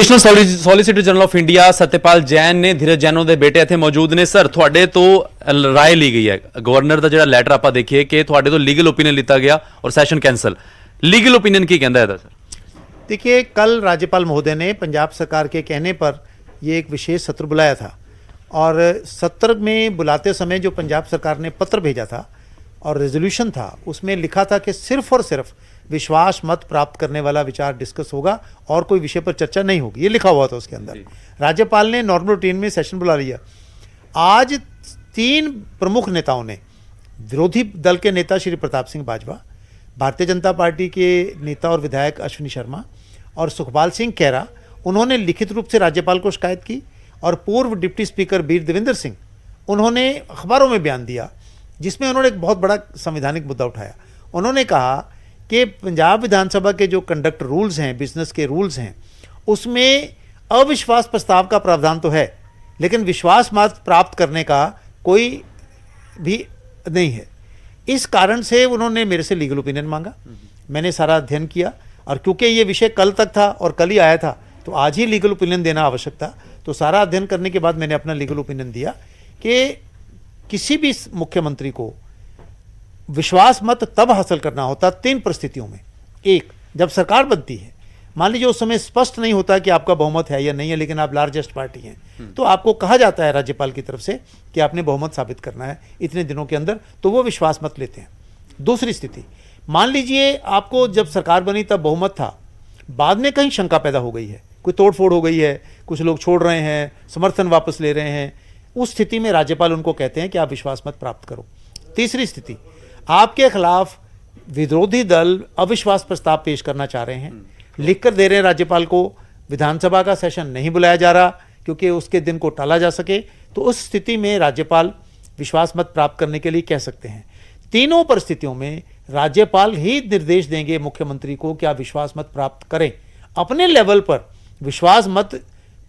National solicitor general of India Satpal Jain ਨੇ ਧੀਰਜ ਜੈਨੋ ਦੇ ਬੇਟੇ ਇੱਥੇ ਮੌਜੂਦ ਨੇ। ਸਰ, ਤੁਹਾਡੇ ਤੋਂ ਰਾਏ ਲਈ ਗਈ ਹੈ, ਗਵਰਨਰ ਦਾ ਜਿਹੜਾ ਲੈਟਰ ਆਪਾਂ ਦੇਖੀਏ ਕਿ ਤੁਹਾਡੇ ਤੋਂ ਲੀगल ओपिनियन लिता गया और सेशन कैंसिल। लीगल ओपिनियन की कहता है सर? देखिए, कल राज्यपाल महोदय ने पंजाब सरकार के कहने पर ये एक विशेष सत्र बुलाया था और सत्र में बुलाते समय जो पंजाब सरकार ने पत्र भेजा था और रेजोल्यूशन था, उसमें लिखा था कि सिर्फ और सिर्फ विश्वास मत प्राप्त करने वाला विचार डिस्कस होगा और कोई विषय पर चर्चा नहीं होगी, ये लिखा हुआ था उसके अंदर। राज्यपाल ने नॉर्मल रूटीन में सेशन बुला लिया। आज 3 प्रमुख नेताओं ने, विरोधी दल के नेता श्री प्रताप सिंह बाजवा, भारतीय जनता पार्टी के नेता और विधायक अश्विनी शर्मा और सुखपाल सिंह खैरा, उन्होंने लिखित रूप से राज्यपाल को शिकायत की और पूर्व डिप्टी स्पीकर वीर देवेंद्र सिंह, उन्होंने अखबारों में बयान दिया जिसमें उन्होंने एक बहुत बड़ा संवैधानिक मुद्दा उठाया। उन्होंने कहा कि पंजाब विधानसभा के जो कंडक्ट रूल्स हैं, बिजनेस के रूल्स हैं, उसमें अविश्वास प्रस्ताव का प्रावधान तो है, लेकिन विश्वास मत प्राप्त करने का कोई भी नहीं है। इस कारण से उन्होंने मेरे से लीगल ओपिनियन मांगा। मैंने सारा अध्ययन किया और क्योंकि ये विषय कल तक था और कल ही आया था, तो आज ही लीगल ओपिनियन देना आवश्यक था। तो सारा अध्ययन करने के बाद मैंने अपना लीगल ओपिनियन दिया कि किसी भी मुख्यमंत्री को विश्वास मत तब हासिल करना होता 3 परिस्थितियों में। एक, जब सरकार बनती है, मान लीजिए उस समय स्पष्ट नहीं होता कि आपका बहुमत है या नहीं है, लेकिन आप लार्जेस्ट पार्टी हैं, तो आपको कहा जाता है राज्यपाल की तरफ से कि आपने बहुमत साबित करना है इतने दिनों के अंदर, तो वो विश्वास मत लेते हैं। दूसरी स्थिति, मान लीजिए आपको जब सरकार बनी तब बहुमत था, बाद में कहीं शंका पैदा हो गई है, कोई तोड़फोड़ हो गई है, कुछ लोग छोड़ रहे हैं, समर्थन वापस ले रहे हैं, उस स्थिति में राज्यपाल उनको कहते हैं कि आप विश्वास मत प्राप्त करो। तीसरी स्थिति, आपके खिलाफ विरोधी दल अविश्वास प्रस्ताव पेश करना चाह रहे हैं, लिखकर दे रहे हैं राज्यपाल को, विधानसभा का सेशन नहीं बुलाया जा रहा क्योंकि उसके दिन को टाला जा सके, तो उस स्थिति में राज्यपाल विश्वास मत प्राप्त करने के लिए कह सकते हैं। तीनों परिस्थितियों में राज्यपाल ही निर्देश देंगे मुख्यमंत्री को कि आप विश्वास मत प्राप्त करें। अपने लेवल पर विश्वास मत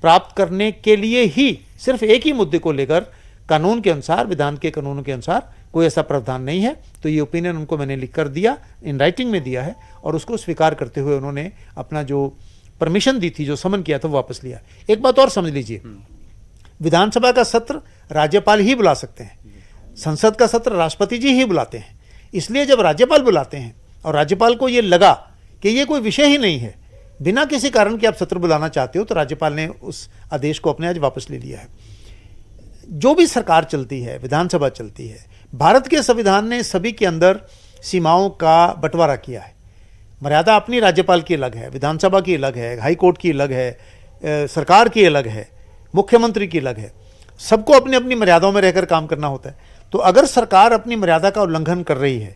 प्राप्त करने के लिए ही सिर्फ एक ही मुद्दे को लेकर कानून के अनुसार, विधान के कानून के अनुसार कोई ऐसा प्रावधान नहीं है। तो ये ओपिनियन उनको मैंने लिख कर दिया, इन राइटिंग में दिया है और उसको स्वीकार करते हुए उन्होंने अपना जो परमिशन दी थी, जो समन किया था, वो वापस लिया। एक बात और समझ लीजिए, विधानसभा का सत्र राज्यपाल ही बुला सकते हैं, संसद का सत्र राष्ट्रपति जी ही बुलाते हैं। इसलिए जब राज्यपाल बुलाते हैं और राज्यपाल को ये लगा कि ये कोई विषय ही नहीं है, बिना किसी कारण के आप सत्र बुलाना चाहते हो, तो राज्यपाल ने उस आदेश को अपने आज वापस ले लिया है। जो भी सरकार चलती है, विधानसभा चलती है, भारत के संविधान ने सभी के अंदर सीमाओं का बंटवारा किया है। मर्यादा अपनी राज्यपाल की अलग है, विधानसभा की अलग है, हाई कोर्ट की अलग है, सरकार की अलग है, मुख्यमंत्री की अलग है। सबको अपनी अपनी मर्यादाओं में रहकर काम करना होता है। तो अगर सरकार अपनी मर्यादा का उल्लंघन कर रही है,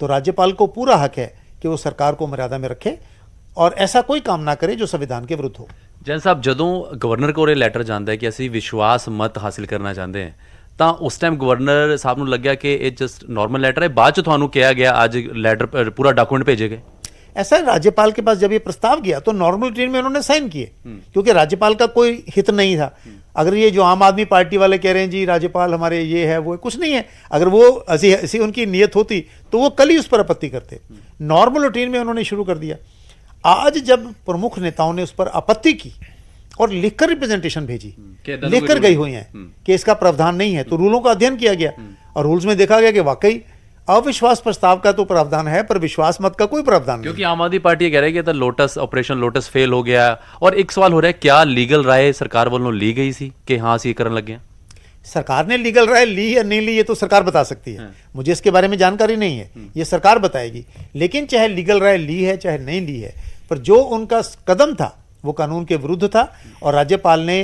तो राज्यपाल को पूरा हक है कि वो सरकार को मर्यादा में रखे और ऐसा कोई काम ना करे जो संविधान के विरुद्ध हो। जैन साहब, ਜਦੋਂ ਗਵਰਨਰ ਕੋਲ ਇਹ ਲੈਟਰ ਜਾਂਦਾ ਹੈ ਕਿ ਅਸੀਂ ਵਿਸ਼ਵਾਸ ਮਤ ਹਾਸਿਲ ਕਰਨਾ ਚਾਹੁੰਦੇ ਹਾਂ, ਤਾਂ ਉਸ ਟਾਈਮ ਗਵਰਨਰ ਸਾਹਿਬ ਨੂੰ ਲੱਗਿਆ ਕਿ ਇਹ ਜਸਟ ਨਾਰਮਲ ਲੈਟਰ है, बाद ਚ ਤੁਹਾਨੂੰ ਕਿਹਾ ਗਿਆ आज ਲੈਟਰ पूरा डॉक्यूमेंट भेजे गए? ऐसा राज्यपाल के पास जब ये प्रस्ताव गया तो नॉर्मल ट्रेन में उन्होंने साइन किए, क्योंकि राज्यपाल का कोई हित नहीं था। अगर ये जो आम आदमी पार्टी वाले कह रहे हैं जी राज्यपाल हमारे ये है वो है, कुछ नहीं है, अगर वो ऐसी उनकी नीयत होती तो वो कल ही उस पर आपत्ति करते। नॉर्मल रूटीन में उन्होंने शुरू कर दिया। आज जब प्रमुख नेताओं ने उस पर आपत्ति की और लिखकर रिप्रेजेंटेशन भेजी, लिखकर गई हुई है कि इसका प्रावधान नहीं है, तो रूलों का अध्ययन किया गया और रूल्स में देखा गया कि वाकई अविश्वास प्रस्ताव का तो प्रावधान है, पर विश्वास मत का कोई प्रावधान नहीं। क्योंकि आम आदमी पार्टी कह रही है कि लोटस ऑपरेशन लोटस फेल हो गया। और एक सवाल हो रहा है, क्या लीगल राय सरकार वालों ली गई सी कि हाँ ਅਸੀਂ ਕਰਨ ਲੱਗੇ? सरकार ने लीगल राय ली या नहीं ली ये तो सरकार बता सकती है, मुझे इसके बारे में जानकारी नहीं है, ये सरकार बताएगी। लेकिन चाहे लीगल राय ली है चाहे नहीं ली है, पर जो उनका कदम था वो कानून के विरुद्ध था और राज्यपाल ने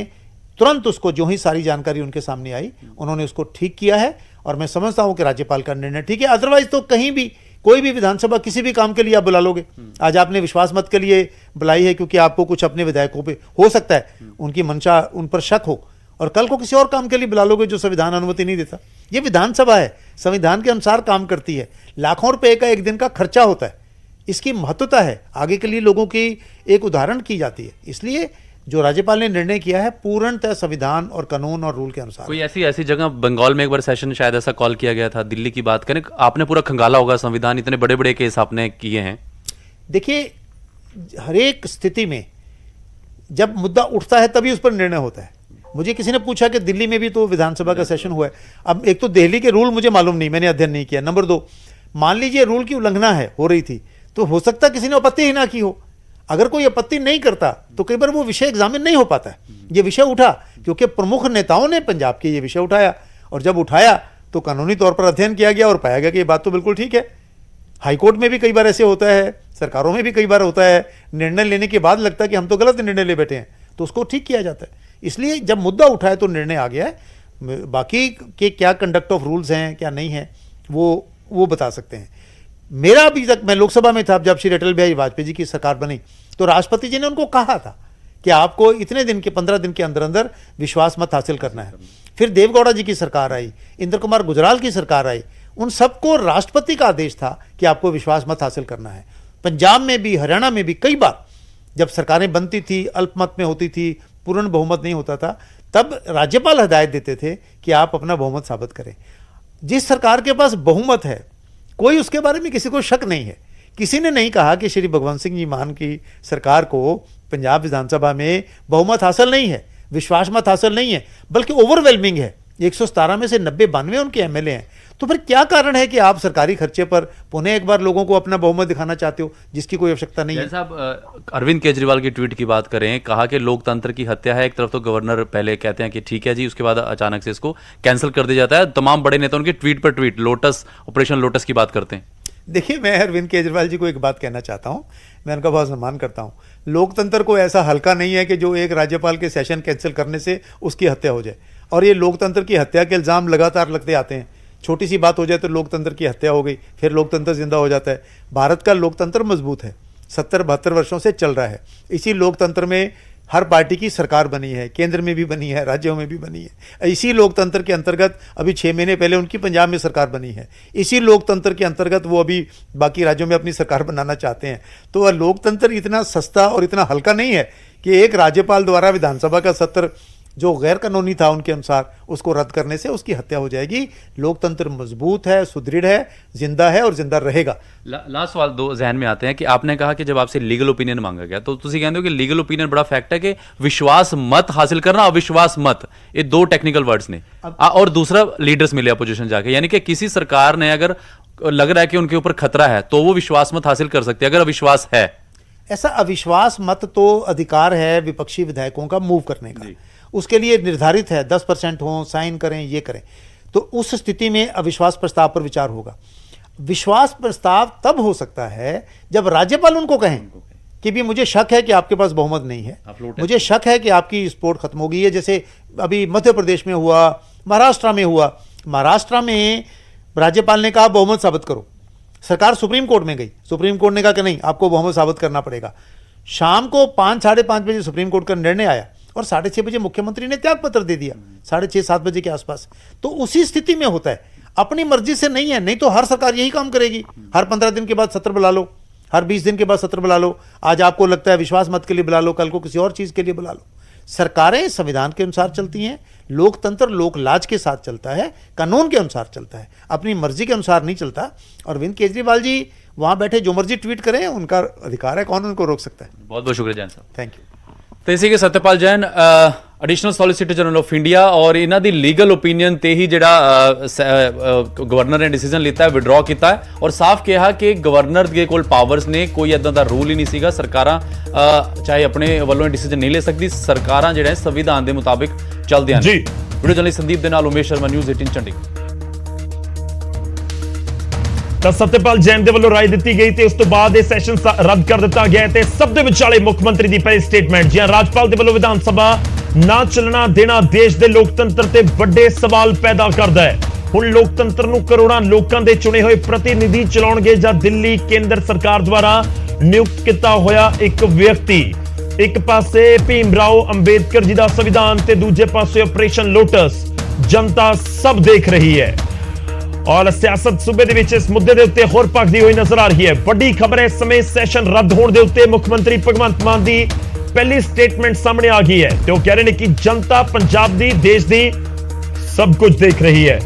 तुरंत उसको, जो ही सारी जानकारी उनके सामने आई, उन्होंने उसको ठीक किया है और मैं समझता हूं कि राज्यपाल का निर्णय ठीक है। अदरवाइज तो कहीं भी कोई भी विधानसभा किसी भी काम के लिए आप बुला लोगे। आज आपने विश्वास मत के लिए बुलाई है क्योंकि आपको कुछ अपने विधायकों पे हो सकता है उनकी मंशा, उन पर शक हो, और कल को किसी और काम के लिए बुला लोगे जो संविधान अनुमति नहीं देता। ये विधानसभा है, संविधान के अनुसार काम करती है, लाखों रुपए का एक दिन का खर्चा होता है, इसकी महत्वता है, आगे के लिए लोगों की एक उदाहरण की जाती है। इसलिए जो राज्यपाल ने निर्णय किया है पूर्णतः संविधान और कानून और रूल के अनुसार। कोई ऐसी जगह, बंगाल में एक बार सेशन शायद ऐसा कॉल किया गया था, दिल्ली की बात करें, आपने पूरा खंगाला होगा संविधान, इतने बड़े बड़े केस आपने किए हैं। देखिए, हर एक स्थिति में जब मुद्दा उठता है तभी उस पर निर्णय होता है। मुझे किसी ने पूछा कि दिल्ली में भी तो विधानसभा का सेशन हुआ है। अब एक तो दिल्ली के रूल मुझे मालूम नहीं, मैंने अध्ययन नहीं किया। नंबर 2, मान लीजिए रूल की उल्लंघना है, हो रही थी, तो हो सकता किसी ने आपत्ति ही ना की हो। अगर कोई आपत्ति नहीं करता तो कई बार वो विषय एग्जामिन नहीं हो पाता है। ये विषय उठा क्योंकि प्रमुख नेताओं ने पंजाब के ये विषय उठाया, और जब उठाया तो कानूनी तौर पर अध्ययन किया गया और पाया गया कि ये बात तो बिल्कुल ठीक है। हाईकोर्ट में भी कई बार ऐसे होता है, सरकारों में भी कई बार होता है, निर्णय लेने के बाद लगता है कि हम तो गलत निर्णय ले बैठे हैं, तो उसको ठीक किया जाता है। इसलिए जब मुद्दा उठा है तो निर्णय आ गया है। बाकी के क्या कंडक्ट ऑफ रूल्स हैं क्या नहीं है वो बता सकते हैं। मेरा अभी तक, मैं लोकसभा में था जब श्री अटल बिहारी वाजपेयी जी की सरकार बनी, तो राष्ट्रपति जी ने उनको कहा था कि आपको इतने दिन के 15 दिन के अंदर अंदर विश्वास मत हासिल करना है। फिर देवगौड़ा जी की सरकार आई, इंद्र कुमार गुजराल की सरकार आई, उन सबको राष्ट्रपति का आदेश था कि आपको विश्वास मत हासिल करना है। पंजाब में भी, हरियाणा में भी कई बार जब सरकारें बनती थी, अल्पमत में होती थी, पूर्ण बहुमत नहीं होता था, तब राज्यपाल हिदायत देते थे कि आप अपना बहुमत साबित करें। जिस सरकार के पास बहुमत है, कोई उसके बारे में किसी को शक नहीं है। किसी ने नहीं कहा कि श्री भगवंत सिंह जी मान की सरकार को पंजाब विधानसभा में बहुमत हासिल नहीं है, विश्वास मत हासिल नहीं है, बल्कि ओवरवेलमिंग है। 117 में से 90-92 उनके एमएलए हैं। तो फिर क्या कारण है कि आप सरकारी खर्चे पर पुनः एक बार लोगों को अपना बहुमत दिखाना चाहते हो जिसकी कोई आवश्यकता नहीं है? साहब, अरविंद केजरीवाल की ट्वीट की बात करें, कहा कि लोकतंत्र की हत्या है। एक तरफ तो गवर्नर पहले कहते हैं कि ठीक है जी, उसके बाद अचानक से इसको कैंसिल कर दिया जाता है। तमाम बड़े नेता उनके ट्वीट पर ट्वीट लोटस, ऑपरेशन लोटस की बात करते हैं। देखिए, मैं अरविंद केजरीवाल जी को एक बात कहना चाहता हूं, मैं उनका बहुत सम्मान करता हूं। लोकतंत्र को ऐसा हल्का नहीं है कि जो एक राज्यपाल के सेशन कैंसिल करने से उसकी हत्या हो जाए। और ये लोकतंत्र की हत्या के इल्ज़ाम लगातार लगते आते हैं। छोटी सी बात हो जाए तो लोकतंत्र की हत्या हो गई, फिर लोकतंत्र जिंदा हो जाता है। भारत का लोकतंत्र मजबूत है, 70-72 वर्षों से चल रहा है। इसी लोकतंत्र में हर पार्टी की सरकार बनी है, केंद्र में भी बनी है, राज्यों में भी बनी है। इसी लोकतंत्र के अंतर्गत अभी 6 महीने पहले उनकी पंजाब में सरकार बनी है। इसी लोकतंत्र के अंतर्गत वो अभी बाकी राज्यों में अपनी सरकार बनाना चाहते हैं। तो वह लोकतंत्र इतना सस्ता और इतना हल्का नहीं है कि एक राज्यपाल द्वारा विधानसभा का सत्र जो गैर कानूनी था उनके अनुसार, उसको रद्द करने से उसकी हत्या हो जाएगी। लोकतंत्र मजबूत है, सुदृढ़ है, जिंदा है और जिंदा रहेगा। लास्ट सवाल दो जहन में आते हैं कि आपने कहा कि जब आपसे लीगल ओपिनियन मांगा गया तो तुसी कहते हो कि लीगल ओपिनियन बड़ा फैक्ट है कि विश्वास मत हासिल करना, अविश्वास मत, ये 2 टेक्निकल वर्ड्स ने। और दूसरा लीडर्स मिले अपोजिशन जाके, यानी कि किसी सरकार ने अगर लग रहा है कि उनके ऊपर खतरा है तो वो विश्वास मत हासिल कर सकती है, अगर अविश्वास है। ऐसा अविश्वास मत तो अधिकार है विपक्षी विधायकों का मूव करने का, उसके लिए निर्धारित है 10% हो, साइन करें, ये करें। तो उस स्थिति में अविश्वास प्रस्ताव पर विचार होगा। विश्वास प्रस्ताव तब हो सकता है जब राज्यपाल उनको कहें कि भी मुझे शक है कि आपके पास बहुमत नहीं है, मुझे शक है कि आपकी सपोर्ट खत्म हो गई है। जैसे अभी मध्य प्रदेश में हुआ, महाराष्ट्र में हुआ। महाराष्ट्र में राज्यपाल ने कहा बहुमत साबित करो, सरकार सुप्रीम कोर्ट में गई, सुप्रीम कोर्ट ने कहा कि नहीं, आपको बहुमत साबित करना पड़ेगा। शाम को 5-5:30 बजे सुप्रीम कोर्ट का निर्णय आया और 6:30 बजे मुख्यमंत्री ने त्याग पत्र दे दिया, 6:30-7 बजे के आसपास। तो उसी स्थिति में होता है, अपनी मर्जी से नहीं है। नहीं तो हर सरकार यही काम करेगी, हर 15 दिन के बाद सत्र बुला लो, हर 20 दिन के बाद सत्र बुला लो। आज आपको लगता है विश्वास मत के लिए बुला लो, कल को किसी और चीज के लिए बुला लो। सरकारें संविधान के अनुसार चलती हैं, लोकतंत्र लोक लाज के साथ चलता है, कानून के अनुसार चलता है, अपनी मर्जी के अनुसार नहीं चलता। और अरविंद केजरीवाल जी वहां बैठे जो मर्जी ट्वीट करें, उनका अधिकार है, कौन उनको रोक सकता है। बहुत बहुत शुक्रिया जैन साहब, थैंक यू। तो इसी के Satyapal Jain additional solicitor general of India, और इन्हों की लीगल ओपीनियन ते ही जिहड़ा गवर्नर ने डिसीजन लिता है, विड्रॉ किया है और साफ कहा कि गवर्नर के कोल पावर्स ने, कोई इदां दा रूल ही नहीं सीगा। सरकारां चाहे अपने वालों डिसीजन नहीं ले सकती, सरकारां जिहड़े संविधान के मुताबिक चलदियां ने। वीडियो जर्नलिस्ट संदीप दे नाल उमेश शर्मा, न्यूज़ 18 चंडीगढ़। ਤਾਂ ਸਤਿਪਾਲ ਜੈਨ ਦੇ ਵੱਲੋਂ ਰਾਏ ਦਿੱਤੀ ਗਈ ਤੇ ਉਸ ਤੋਂ ਬਾਅਦ ਇਹ ਸੈਸ਼ਨ ਰੱਦ ਕਰ ਦਿੱਤਾ ਗਿਆ ਤੇ ਸਭ ਦੇ ਵਿਚਾਲੇ ਮੁੱਖ ਮੰਤਰੀ ਦੀ ਪਹਿਲੀ ਸਟੇਟਮੈਂਟ, ਜਿਹਾਂ ਰਾਜਪਾਲ ਦੇ ਵੱਲੋਂ ਵਿਧਾਨ ਸਭਾ ਨਾ ਚੱਲਣਾ ਦੇਣਾ ਦੇਸ਼ ਦੇ ਲੋਕਤੰਤਰ ਤੇ ਵੱਡੇ ਸਵਾਲ ਪੈਦਾ ਕਰਦਾ ਹੈ। ਹੁਣ ਲੋਕਤੰਤਰ ਨੂੰ ਕਰੋੜਾਂ ਲੋਕਾਂ ਦੇ ਚੁਣੇ ਹੋਏ ਪ੍ਰਤੀਨਿਧੀ ਚਲਾਉਣਗੇ ਜਾਂ ਦਿੱਲੀ ਕੇਂਦਰ ਸਰਕਾਰ ਦੁਆਰਾ ਨਿਯੁਕਤ ਕੀਤਾ ਹੋਇਆ ਇੱਕ ਵਿਅਕਤੀ। ਇੱਕ ਪਾਸੇ ਭੀਮ ਰਾਓ ਅੰਬੇਦਕਰ ਜੀ ਦਾ ਸੰਵਿਧਾਨ ਤੇ ਦੂਜੇ ਪਾਸੇ ਆਪਰੇਸ਼ਨ ਲੋਟਸ, ਜਨਤਾ ਸਭ ਦੇਖ ਰਹੀ ਹੈ। और सियासत सूबे दे विच इस मुद्दे दे उत्ते होर भखदी हुई नजर आ रही है। वड्डी खबर है, इस समय सैशन रद्द होने दे उत्ते मुख्यमंत्री भगवंत मान दी पहली स्टेटमेंट सामने आ गई है। तो कह रहे हैं कि जनता पंजाब दी, देश दी सब कुछ देख रही है।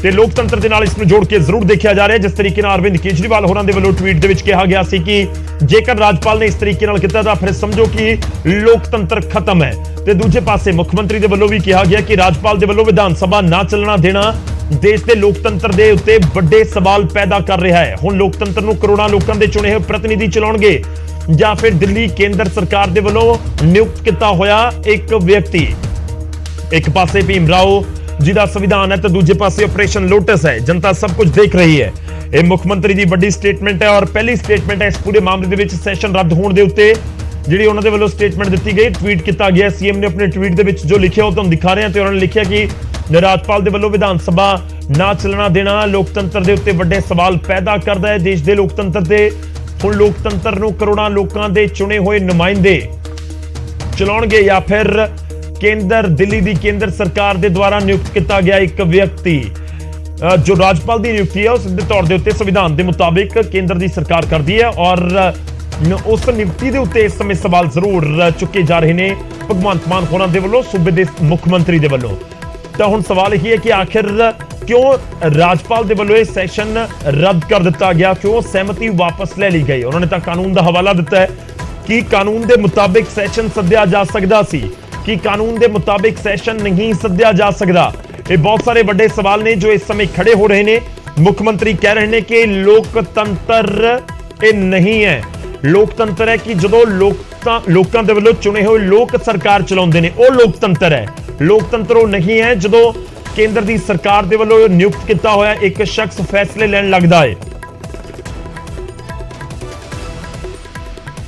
ਤੇ ਲੋਕਤੰਤਰ ਦੇ ਨਾਲ ਇਸ ਨੂੰ ਜੋੜ ਕੇ ਜ਼ਰੂਰ ਦੇਖਿਆ ਜਾ ਰਿਹਾ। ਜਿਸ ਤਰੀਕੇ ਨਾਲ ਅਰਵਿੰਦ ਕੇਜਰੀਵਾਲ ਹੋਰਾਂ ਦੇ ਵੱਲੋਂ ਟਵੀਟ ਦੇ ਵਿੱਚ ਕਿਹਾ ਗਿਆ ਸੀ ਕਿ ਜੇਕਰ ਰਾਜਪਾਲ ਨੇ ਇਸ ਤਰੀਕੇ ਨਾਲ ਕੀਤਾ ਤਾਂ ਫਿਰ ਸਮਝੋ ਕਿ ਲੋਕਤੰਤਰ ਖਤਮ ਹੈ। ਤੇ ਦੂਜੇ ਪਾਸੇ ਮੁੱਖ ਮੰਤਰੀ ਦੇ ਵੱਲੋਂ ਵੀ ਕਿਹਾ ਗਿਆ ਕਿ ਰਾਜਪਾਲ ਦੇ ਵੱਲੋਂ ਵਿਧਾਨ ਸਭਾ ਨਾ ਚੱਲਣਾ ਦੇਣਾ ਦੇਸ਼ ਦੇ ਲੋਕਤੰਤਰ ਦੇ ਉੱਤੇ ਵੱਡੇ ਸਵਾਲ ਪੈਦਾ ਕਰ ਰਿਹਾ ਹੈ। ਹੁਣ ਲੋਕਤੰਤਰ ਨੂੰ ਕਰੋੜਾਂ ਲੋਕਾਂ ਦੇ ਚੁਣੇ ਹੋਏ ਪ੍ਰਤੀਨਿਧੀ ਚਲਾਉਣਗੇ ਜਾਂ ਫਿਰ ਦਿੱਲੀ ਕੇਂਦਰ ਸਰਕਾਰ ਦੇ ਵੱਲੋਂ ਨਿਯੁਕਤ ਕੀਤਾ ਹੋਇਆ ਇੱਕ ਵਿਅਕਤੀ। ਇੱਕ ਪਾਸੇ ਭੀਮ ਰਾਓ ਜੀ ਦਾ ਸੰਵਿਧਾਨ ਹੈ ਤੇ ਦੂਜੇ ਪਾਸੇ ਆਪਰੇਸ਼ਨ ਲੋਟਸ ਹੈ। ਜਨਤਾ ਸਭ ਕੁਝ ਦੇਖ ਰਹੀ ਹੈ। ਇਹ ਮੁੱਖ ਮੰਤਰੀ ਦੀ ਵੱਡੀ ਸਟੇਟਮੈਂਟ ਹੈ ਔਰ ਪਹਿਲੀ ਸਟੇਟਮੈਂਟ ਹੈ ਇਸ ਪੂਰੇ ਮਾਮਲੇ ਦੇ ਵਿੱਚ। ਸੈਸ਼ਨ ਰੱਦ ਹੋਣ ਦੇ ਉੱਤੇ ਜਿਹੜੀ ਉਹਨਾਂ ਦੇ ਵੱਲੋਂ ਸਟੇਟਮੈਂਟ ਦਿੱਤੀ ਗਈ, ਟਵੀਟ ਕੀਤਾ ਗਿਆ। ਸੀਐਮ ਨੇ ਆਪਣੇ ਟਵੀਟ ਦੇ ਵਿੱਚ ਜੋ ਲਿਖਿਆ ਉਹ ਤੁਹਾਨੂੰ ਦਿਖਾ ਰਹੇ ਹਾਂ ਤੇ ਉਹਨਾਂ ਨੇ ਲਿਖਿਆ ਕਿ ਰਾਜਪਾਲ ਦੇ ਵੱਲੋਂ ਵਿਧਾਨ ਸਭਾ ਨਾ ਚੱਲਣਾ ਦੇਣਾ ਲੋਕਤੰਤਰ ਦੇ ਉੱਤੇ ਵੱਡੇ ਸਵਾਲ ਪੈਦਾ ਕਰਦਾ ਹੈ। ਦੇਸ਼ ਦੇ ਲੋਕਤੰਤਰ ਦੇ ਹੁਣ ਲੋਕਤੰਤਰ ਨੂੰ ਕਰੋੜਾਂ ਲੋਕਾਂ ਦੇ ਚੁਣੇ ਹੋਏ ਨੁਮਾਇੰਦੇ ਚਲਾਉਣਗੇ ਜਾਂ ਫਿਰ ਕੇਂਦਰ ਦਿੱਲੀ ਦੀ ਕੇਂਦਰ ਸਰਕਾਰ ਦੇ ਦੁਆਰਾ ਨਿਯੁਕਤ ਕੀਤਾ ਗਿਆ ਇੱਕ ਵਿਅਕਤੀ। ਜੋ ਰਾਜਪਾਲ ਦੀ ਨਿਯੁਕਤੀ ਹੈ ਉਹ ਸਿੱਧੇ ਤੌਰ ਦੇ ਉੱਤੇ ਸੰਵਿਧਾਨ ਦੇ ਮੁਤਾਬਿਕ ਕੇਂਦਰ ਦੀ ਸਰਕਾਰ ਕਰਦੀ ਹੈ ਔਰ ਉਸ ਨਿਯੁਕਤੀ ਦੇ ਉੱਤੇ ਇਸ ਸਮੇਂ ਸਵਾਲ ਜ਼ਰੂਰ ਚੁੱਕੇ ਜਾ ਰਹੇ ਨੇ ਭਗਵੰਤ ਮਾਨ ਹੋਰਾਂ ਦੇ ਵੱਲੋਂ, ਸੂਬੇ ਦੇ ਮੁੱਖ ਮੰਤਰੀ ਦੇ ਵੱਲੋਂ। ਤਾਂ ਹੁਣ ਸਵਾਲ ਇਹ ਹੈ ਕਿ ਆਖਿਰ ਕਿਉਂ ਰਾਜਪਾਲ ਦੇ ਵੱਲੋਂ ਇਹ ਸੈਸ਼ਨ ਰੱਦ ਕਰ ਦਿੱਤਾ ਗਿਆ, ਕਿਉਂ ਸਹਿਮਤੀ ਵਾਪਸ ਲੈ ਲਈ ਗਈ। ਉਹਨਾਂ ਨੇ ਤਾਂ ਕਾਨੂੰਨ ਦਾ ਹਵਾਲਾ ਦਿੱਤਾ ਹੈ ਕਿ ਕਾਨੂੰਨ ਦੇ ਮੁਤਾਬਿਕ ਸੈਸ਼ਨ ਸੱਦਿਆ ਜਾ ਸਕਦਾ ਸੀ, ਕਿ ਕਾਨੂੰਨ ਦੇ ਮੁਤਾਬਿਕ ਸੈਸ਼ਨ ਨਹੀਂ ਸੱਦਿਆ ਜਾ ਸਕਦਾ। ਇਹ ਬਹੁਤ ਸਾਰੇ ਵੱਡੇ ਸਵਾਲ ਨੇ ਜੋ ਇਸ ਸਮੇਂ ਖੜੇ ਹੋ ਰਹੇ ਨੇ। ਮੁੱਖ ਮੰਤਰੀ ਕਹਿ ਰਹੇ ਨੇ ਕਿ ਲੋਕਤੰਤਰ ਇਹ ਨਹੀਂ ਹੈ। ਲੋਕਤੰਤਰ ਹੈ ਕਿ ਜਦੋਂ ਲੋਕਾਂ ਦੇ ਵੱਲੋਂ ਚੁਣੇ ਹੋਏ ਲੋਕ ਸਰਕਾਰ ਚਲਾਉਂਦੇ ਨੇ, ਉਹ ਲੋਕਤੰਤਰ ਹੈ। ਲੋਕਤੰਤਰ ਉਹ ਨਹੀਂ ਹੈ ਜਦੋਂ ਕੇਂਦਰ ਦੀ ਸਰਕਾਰ ਦੇ ਵੱਲੋਂ ਨਿਯੁਕਤ ਕੀਤਾ ਹੋਇਆ ਇੱਕ ਸ਼ਖਸ ਫੈਸਲੇ ਲੈਣ ਲੱਗਦਾ ਹੈ।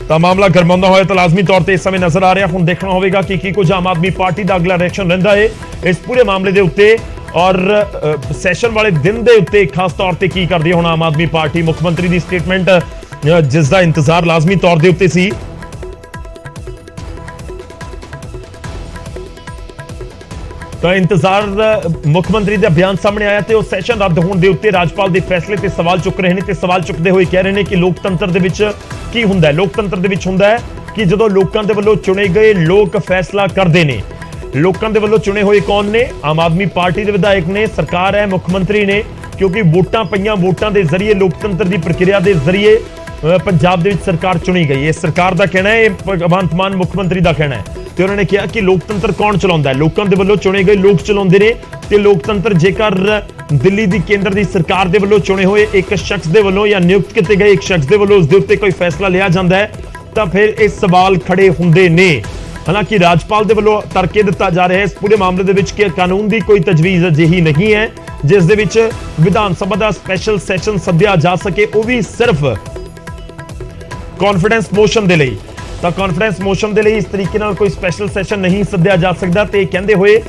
ਤਾਂ ਮਾਮਲਾ ਗਰਮਾਉਂਦਾ ਹੋਇਆ ਤਾਂ ਲਾਜ਼ਮੀ ਤੌਰ ਤੇ ਇਸ ਸਮੇਂ ਨਜ਼ਰ ਆ ਰਿਹਾ। ਹੁਣ ਦੇਖਣਾ ਹੋਵੇਗਾ ਕਿ ਕੀ ਕੁਝ ਆਮ ਆਦਮੀ ਪਾਰਟੀ ਦਾ ਅਗਲਾ ਰਿਐਕਸ਼ਨ ਰਹਿੰਦਾ ਹੈ ਇਸ ਪੂਰੇ ਮਾਮਲੇ ਦੇ ਉੱਤੇ ਔਰ ਸੈਸ਼ਨ ਵਾਲੇ ਦਿਨ ਦੇ ਉੱਤੇ ਖਾਸ ਤੌਰ ਤੇ ਕੀ ਕਰਦੀ ਹੈ ਹੁਣ ਆਮ ਆਦਮੀ ਪਾਰਟੀ। ਮੁੱਖ ਮੰਤਰੀ ਦੀ ਸਟੇਟਮੈਂਟ ਜਿਸ ਦਾ ਇੰਤਜ਼ਾਰ ਲਾਜ਼ਮੀ ਤੌਰ ਦੇ ਉੱਤੇ ਸੀ, ਤਾਂ ਇੰਤਜ਼ਾਰ ਮੁੱਖ ਮੰਤਰੀ ਦਾ ਬਿਆਨ ਸਾਹਮਣੇ ਆਇਆ ਤੇ ਉਹ ਸੈਸ਼ਨ ਰੱਦ ਹੋਣ ਦੇ ਉੱਤੇ ਰਾਜਪਾਲ ਦੇ ਫੈਸਲੇ ਤੇ ਸਵਾਲ ਚੁੱਕ ਰਹੇ ਨੇ ਤੇ ਸਵਾਲ ਚੁੱਕਦੇ ਹੋਏ ਕਹਿ ਰਹੇ ਨੇ ਕਿ ਲੋਕਤੰਤਰ ਦੇ ਵਿੱਚ ਕੀ ਹੁੰਦਾ ਹੈ। ਲੋਕਤੰਤਰ ਦੇ ਵਿੱਚ ਹੁੰਦਾ ਹੈ ਕਿ ਜਦੋਂ ਲੋਕਾਂ ਦੇ ਵੱਲੋਂ ਚੁਣੇ ਗਏ ਲੋਕ ਫੈਸਲਾ ਕਰਦੇ ਨੇ। ਲੋਕਾਂ ਦੇ ਵੱਲੋਂ ਚੁਣੇ ਹੋਏ ਕੌਣ ਨੇ? ਆਮ ਆਦਮੀ ਪਾਰਟੀ ਦੇ ਵਿਧਾਇਕ ਨੇ, ਸਰਕਾਰ ਹੈ, ਮੁੱਖ ਮੰਤਰੀ ਨੇ, ਕਿਉਂਕਿ ਵੋਟਾਂ ਪਈਆਂ, ਵੋਟਾਂ ਦੇ ਜ਼ਰੀਏ ਲੋਕਤੰਤਰ ਦੀ ਪ੍ਰਕਿਰਿਆ ਦੇ ਜ਼ਰੀਏ ਪੰਜਾਬ ਦੇ ਵਿੱਚ ਸਰਕਾਰ ਚੁਣੀ ਗਈ। ਇਹ ਸਰਕਾਰ ਦਾ ਕਹਿਣਾ ਹੈ, ਇਹ ਭਗਵੰਤ ਮਾਨ ਮੁੱਖ ਮੰਤਰੀ ਦਾ ਕਹਿਣਾ ਹੈ ਤੇ ਉਹਨਾਂ ਨੇ ਕਿਹਾ ਕਿ ਲੋਕਤੰਤਰ ਕੌਣ ਚਲਾਉਂਦਾ ਹੈ? ਲੋਕਾਂ ਦੇ ਵੱਲੋਂ ਚੁਣੇ ਗਏ ਲੋਕ ਚਲਾਉਂਦੇ ਨੇ ਤੇ ਲੋਕਤੰਤਰ ਜੇਕਰ ਦਿੱਲੀ ਦੀ ਕੇਂਦਰ ਦੀ ਸਰਕਾਰ ਦੇ ਵੱਲੋਂ ਚੁਣੇ ਹੋਏ ਇੱਕ ਸ਼ਖਸ ਦੇ ਵੱਲੋਂ ਜਾਂ ਨਿਯੁਕਤ ਕੀਤੇ ਗਏ ਇੱਕ ਸ਼ਖਸ ਦੇ ਵੱਲੋਂ ਉਸ ਦੇ ਉੱਤੇ ਕੋਈ ਫੈਸਲਾ ਲਿਆ ਜਾਂਦਾ ਹੈ ਤਾਂ ਫਿਰ ਇਹ ਸਵਾਲ ਖੜੇ ਹੁੰਦੇ ਨੇ। ਹਾਲਾਂਕਿ ਰਾਜਪਾਲ ਦੇ ਵੱਲੋਂ ਤਰਕੇ ਦਿੱਤਾ ਜਾ ਰਿਹਾ ਹੈ ਇਸ ਪੂਰੇ ਮਾਮਲੇ ਦੇ ਵਿੱਚ ਕਿ ਕਾਨੂੰਨ ਦੀ ਕੋਈ ਤਜਵੀਜ਼ ਅਜਿਹੀ ਨਹੀਂ ਹੈ ਜਿਸ ਦੇ ਵਿੱਚ ਵਿਧਾਨ ਸਭਾ ਦਾ ਸਪੈਸ਼ਲ ਸੈਸ਼ਨ ਸੱਦਿਆ ਜਾ ਸਕੇ, ਉਹ ਵੀ ਸਿਰਫ ਕੌਨਫੀਡੈਂਸ ਮੋਸ਼ਨ ਦੇ ਲਈ। ਤਾਂ ਕੌਨਫੀਡੈਂਸ ਮੋਸ਼ਨ ਦੇ ਲਈ ਇਸ ਤਰੀਕੇ ਨਾਲ ਕੋਈ ਸਪੈਸ਼ਲ ਸੈਸ਼ਨ ਨਹੀਂ ਸੱਦਿਆ ਜਾ ਸਕਦਾ ਤੇ ਕਹਿੰਦੇ ਹੋਏ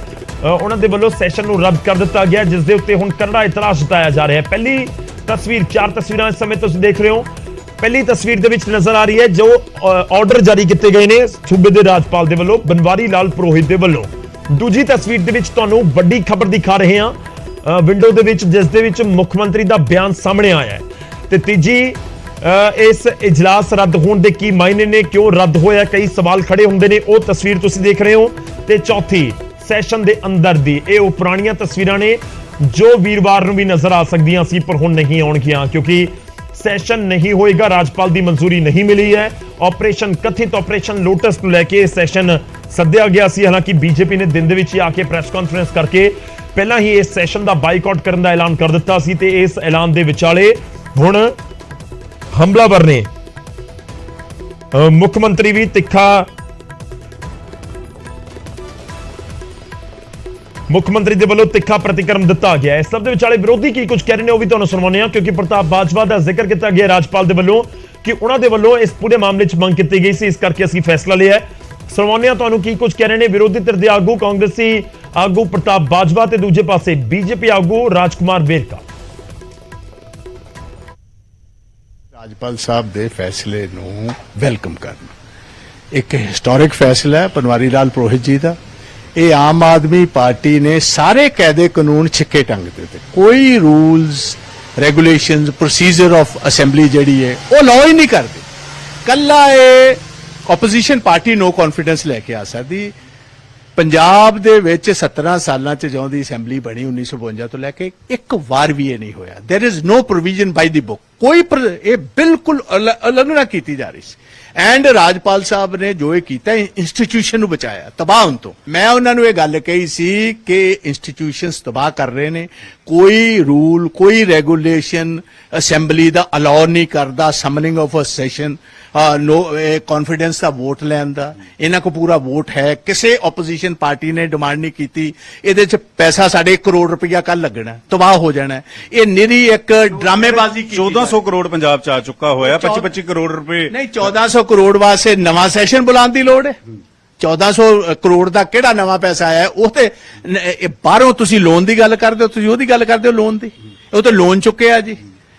ਉਹਨਾਂ ਦੇ ਵੱਲੋਂ ਸੈਸ਼ਨ ਨੂੰ ਰੱਦ ਕਰ ਦਿੱਤਾ ਗਿਆ, ਜਿਸ ਦੇ ਉੱਤੇ ਹੁਣ ਕਰੜਾ ਇਤਰਾਜ਼ ਜਤਾਇਆ ਜਾ ਰਿਹਾ ਹੈ। ਪਹਿਲੀ ਤਸਵੀਰ, 4 ਤਸਵੀਰਾਂ ਇਸ ਸਮੇਂ ਤੁਸੀਂ ਦੇਖ ਰਹੇ ਹੋ। ਪਹਿਲੀ ਤਸਵੀਰ ਦੇ ਵਿੱਚ ਨਜ਼ਰ ਆ ਰਹੀ ਹੈ ਜੋ ਆਰਡਰ ਜਾਰੀ ਕੀਤੇ ਗਏ ਨੇ ਸੂਬੇ ਦੇ ਰਾਜਪਾਲ ਦੇ ਵੱਲੋਂ, ਬਨਵਾਰੀ ਲਾਲ ਪੁਰੋਹਿਤ ਦੇ ਵੱਲੋਂ। ਦੂਜੀ ਤਸਵੀਰ ਦੇ ਵਿੱਚ ਤੁਹਾਨੂੰ ਵੱਡੀ ਖਬਰ ਦਿਖਾ ਰਹੇ ਹਾਂ ਵਿੰਡੋ ਦੇ ਵਿੱਚ, ਜਿਸ ਦੇ ਵਿੱਚ ਮੁੱਖ ਮੰਤਰੀ ਦਾ ਬਿਆਨ ਸਾਹਮਣੇ ਆਇਆ ਹੈ। ਤੇ ਤੀਜੀ, ਇਸ ਇਜਲਾਸ ਰੱਦ ਹੋਣ ਦੇ ਕੀ ਮਾਇਨੇ ਨੇ, ਕਿਉਂ ਰੱਦ ਹੋਇਆ, ਕਈ ਸਵਾਲ ਖੜੇ ਹੁੰਦੇ ਨੇ, ਉਹ ਤਸਵੀਰ ਤੁਸੀਂ ਦੇਖ ਰਹੇ ਹੋ। ਤੇ ਚੌਥੀ, ਸੈਸ਼ਨ ਦੇ ਅੰਦਰ ਦੀ, ਇਹ ਉਹ ਪੁਰਾਣੀਆਂ ਤਸਵੀਰਾਂ ਨੇ ਜੋ ਵੀਰਵਾਰ ਨੂੰ ਵੀ ਨਜ਼ਰ ਆ ਸਕਦੀਆਂ ਸੀ ਪਰ ਹੁਣ ਨਹੀਂ ਆਉਣਗੀਆਂ ਕਿਉਂਕਿ ਸੈਸ਼ਨ ਨਹੀਂ ਹੋਏਗਾ, ਰਾਜਪਾਲ ਦੀ ਮਨਜ਼ੂਰੀ ਨਹੀਂ ਮਿਲੀ ਹੈ। ਆਪਰੇਸ਼ਨ ਕਥਿਤ ਆਪਰੇਸ਼ਨ ਲੋਟਸ ਨੂੰ ਲੈ ਕੇ ਸੈਸ਼ਨ ਸੱਦਿਆ ਗਿਆ ਸੀ। ਹਾਲਾਂਕਿ ਬੀਜੇਪੀ ਨੇ ਦਿਨ ਦੇ ਵਿੱਚ ਹੀ ਆ ਕੇ ਪ੍ਰੈਸ ਕਾਨਫਰੰਸ ਕਰਕੇ ਪਹਿਲਾਂ ਹੀ ਇਸ ਸੈਸ਼ਨ ਦਾ ਬਾਈਕਾਟ ਕਰਨ ਦਾ ਐਲਾਨ ਕਰ ਦਿੱਤਾ ਸੀ ਤੇ ਇਸ ਐਲਾਨ ਦੇ ਵਿਚਾਲੇ ਹੁਣ ਹਮਲਾਵਰ ਨੇ ਮੁੱਖ ਮੰਤਰੀ ਵੀ ਤਿੱਖਾ ਮੁੱਖ ਮੰਤਰੀ ਦੇ ਵੱਲੋਂ ਤਿੱਖਾ ਪ੍ਰਤੀਕਰਮ ਦਿੱਤਾ ਗਿਆ। ਇਸ ਸਭ ਦੇ ਵਿਚਾਲੇ ਵਿਰੋਧੀ ਕੀ ਕੁਝ ਕਹਿ ਰਹੇ ਨੇ ਉਹ ਵੀ ਤੁਹਾਨੂੰ ਸੁਣਾਉਂਦੇ ਹਾਂ ਕਿਉਂਕਿ ਪ੍ਰਤਾਪ ਬਾਜਵਾ ਦਾ ਜ਼ਿਕਰ ਕੀਤਾ ਗਿਆ ਰਾਜਪਾਲ ਦੇ ਵੱਲੋਂ ਕਿ ਉਹਨਾਂ ਦੇ ਵੱਲੋਂ ਇਸ ਪੂਰੇ ਮਾਮਲੇ 'ਚ ਮੰਗ ਕੀਤੀ ਗਈ ਸੀ, ਇਸ ਕਰਕੇ ਅਸੀਂ ਫੈਸਲਾ ਲਿਆ ਹੈ। ਸੁਣਾਉਂਦੇ ਹਾਂ ਤੁਹਾਨੂੰ ਕੀ ਕੁਝ ਕਹਿ ਰਹੇ ਨੇ ਵਿਰੋਧੀ ਧਿਰ ਦੇ ਆਗੂ, ਕਾਂਗਰਸੀ ਆਗੂ ਪ੍ਰਤਾਪ ਬਾਜਵਾ ਤੇ ਦੂਜੇ ਪਾਸੇ ਬੀਜੇਪੀ ਆਗੂ ਰਾਜਕੁਮਾਰ ਵੇਰਕਾ। ਰਾਜਪਾਲ ਸਾਹਿਬ ਦੇ ਫੈਸਲੇ ਨੂੰ ਵੈਲਕਮ ਕਰਨਾ ਇੱਕ ਹਿਸਟੋਰਿਕ ਫੈਸਲਾ ਹੈ ਪਨਵਾਰੀ ਲਾਲ ਪੁਰੋਹਿਤ ਜੀ ਦਾ। ਇਹ ਆਮ ਆਦਮੀ ਪਾਰਟੀ ਨੇ ਸਾਰੇ ਕਾਇਦੇ ਕਾਨੂੰਨ ਛਿੱਕੇ ਟੰਗ ਦਿੱਤੇ, ਕੋਈ rules regulations procedure of assembly ਜਿਹੜੀ ਹੈ ਉਹ ਲਾਅ ਹੀ ਨਹੀਂ ਕਰਦੇ। ਕੱਲਾ ਇਹ ਆਪੋਜੀਸ਼ਨ ਪਾਰਟੀ ਨੋ ਕੌਨਫੀਡੈਂਸ ਲੈ ਕੇ ਆ ਸਕਦੀ। ਪੰਜਾਬ ਦੇ ਵਿੱਚ 17 ਸਾਲਾਂ ਚ ਜਦੋਂ ਦੀ ਅਸੈਂਬਲੀ ਬਣੀ 1952 ਤੋਂ ਲੈ ਕੇ ਇੱਕ ਵਾਰ ਵੀ ਇਹ ਨਹੀਂ ਹੋਇਆ। There is no provision by the book. ਇਹ ਬਿਲਕੁਲ ਉਲੰਘਣਾ ਕੀਤੀ ਜਾ ਰਹੀ ਸੀ। ਐਂਡ ਰਾਜਪਾਲ ਸਾਹਿਬ ਨੇ ਜੋ ਇਹ ਕੀਤਾ ਇੰਸਟੀਟਿਊਸ਼ਨ ਨੂੰ ਬਚਾਇਆ ਤਬਾਹ ਹੋਣ ਤੋਂ। ਮੈਂ ਉਹਨਾਂ ਨੂੰ ਇਹ ਗੱਲ ਕਹੀ ਸੀ ਕਿ ਇੰਸਟੀਟਿਊਸ਼ਨਸ ਤਬਾਹ ਕਰ ਰਹੇ ਨੇ, ਕੋਈ ਰੂਲ ਕੋਈ ਰੈਗੂਲੇਸ਼ਨ ਅਸੈਂਬਲੀ ਦਾ ਅਲਾਉ ਨਹੀਂ ਕਰਦਾ summoning of a session, no confidence ਦਾ ਵੋਟ ਲੈਣ ਦਾ। ਇਹਨਾਂ ਕੋ ਪੂਰਾ ਵੋਟ ਹੈ, ਕਿਸੇ ਆਪੋਜੀਸ਼ਨ ਪਾਰਟੀ ਨੇ ਡਿਮਾਂਡ ਨਹੀਂ ਕੀਤੀ ਇਹਦੇ ਚ ਪੈਸਾ ਸਾਡੇ 1 ਕਰੋੜ ਰੁਪਇਆ ਕੱਲ ਲੱਗਣਾ, ਤਬਾਹ ਹੋ ਜਾਣਾ। ਇਹ ਨਿਰੀ ਇੱਕ ਡਰਾਮੇਬਾਜ਼ੀ ਕੀਤੀ 1400 ਕਰੋੜ ਪੰਜਾਬ ਚ ਆ ਚੁੱਕਾ ਹੋਇਆ, 25-25 ਕਰੋੜ ਰੁਪਏ। ਨਹੀਂ 1400 ਕਰੋੜ ਵਾਸਤੇ ਨਵਾਂ ਸੈਸ਼ਨ ਬੁਲਾਉਣ ਦੀ ਲੋੜ ਹੈ। 1400 ਕਰੋੜ ਦਾ ਕਿਹੜਾ ਨਵਾਂ ਪੈਸਾ ਆਇਆ? ਉਹ ਤੇ ਬਾਹਰੋਂ ਤੁਸੀਂ ਲੋਨ ਦੀ ਗੱਲ ਕਰਦੇ ਹੋ, ਤੁਸੀਂ ਉਹਦੀ ਗੱਲ ਕਰਦੇ ਹੋ ਲੋਨ ਦੀ। ਉਹ ਤਾਂ ਲੋਨ ਚੁੱਕੇ ਆ ਜੀ।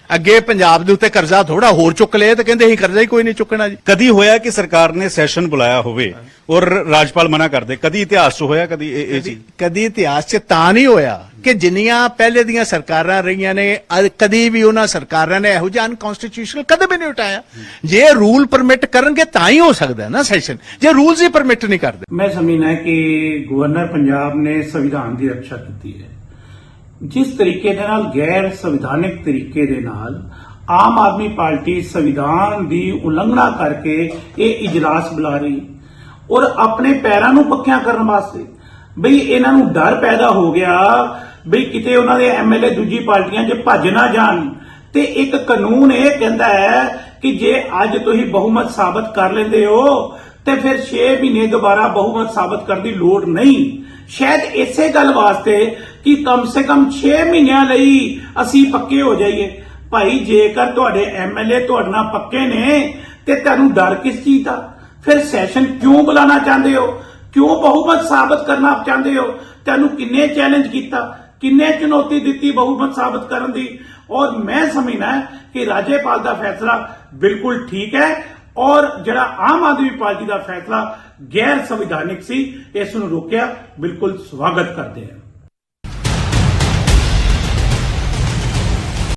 ਅੱਗੇ ਪੰਜਾਬ ਦੇ ਉੱਤੇ ਕਰਜ਼ਾ ਥੋੜਾ ਹੋਰ ਚੁੱਕ ਲਿਆ ਤੇ ਕਹਿੰਦੇ ਅਸੀਂ ਕਰਜ਼ਾ ਹੀ ਕੋਈ ਨਹੀਂ ਚੁੱਕਣਾ ਜੀ। ਕਦੀ ਹੋਇਆ ਕਿ ਸਰਕਾਰ ਨੇ ਸੈਸ਼ਨ ਬੁਲਾਇਆ ਹੋਵੇ ਔਰ ਰਾਜਪਾਲ ਮਨਾ ਕਰਦੇ? ਕਦੀ ਇਤਿਹਾਸ 'ਚ ਹੋਇਆ? ਕਦੀ ਇਹ ਚੀਜ਼ ਕਦੀ ਇਤਿਹਾਸ 'ਚ ਤਾਂ ਨਹੀਂ ਹੋਇਆ ਕਿ ਜਿੰਨੀਆਂ ਪਹਿਲੇ ਦੀਆਂ ਸਰਕਾਰਾਂ ਰਹੀਆਂ ਨੇ ਕਦੀ ਵੀ ਉਹਨਾਂ ਸਰਕਾਰਾਂ ਨੇ ਇਹੋ ਜਿਹਾ ਅਨਕਨਸਟੀਟਿਊਸ਼ਨਲ ਕਦੇ ਵੀ ਨਹੀਂ ਉਠਾਇਆ। ਜੇ ਰੂਲ ਪਰਮਿਟ ਕਰਨਗੇ ਤਾਂ ਹੀ ਹੋ ਸਕਦਾ ਨਾ ਸੈਸ਼ਨ, ਜੇ ਰੂਲਸ ਹੀ ਪਰਮਿਟ ਨਹੀਂ ਕਰਦੇ। मैं समझना है कि गवर्नर पंजाब ने संविधान की रक्षा की है। जिस तरीके दे नाल गैर संविधानिक तरीके दे नाल आम आदमी पार्टी संविधान की उलंघना करके ये इजलास बुला रही और अपने पैरों नूं पक्कियां करने वास्ते बई इन्हां नूं डर पैदा हो गया बई किते उन्हां दे एमएलए दूजी पार्टियां च भज ना जाण। ते एक कानून ये कहता है कि जे अज तुसीं बहुमत साबित कर लेंदे हो ते फिर 6 महीने दोबारा बहुमत साबित करने की लोड़ नहीं। शायद इसे गल वास्ते कि कम से कम 6 महीनों लई असीं पक्के हो जाइए। भाई जेकर तुहाडे एमएलए तुहाडे नाल पक्के ने ते तुहानूं डर किस चीज दा? फिर सैशन क्यों बुलाना चाहते हो? क्यों बहुमत साबित करना चाहते हो? तुहानूं किन्ने चैलेंज किया, किन्ने चुनौती दी बहुमत साबित करने दी? और मैं समझना है कि राज्यपाल का फैसला बिल्कुल ठीक है और जिहड़ा आम आदमी पार्टी का फैसला गैर संविधानिक सी, इस नूं रोकिया बिल्कुल स्वागत करते हैं।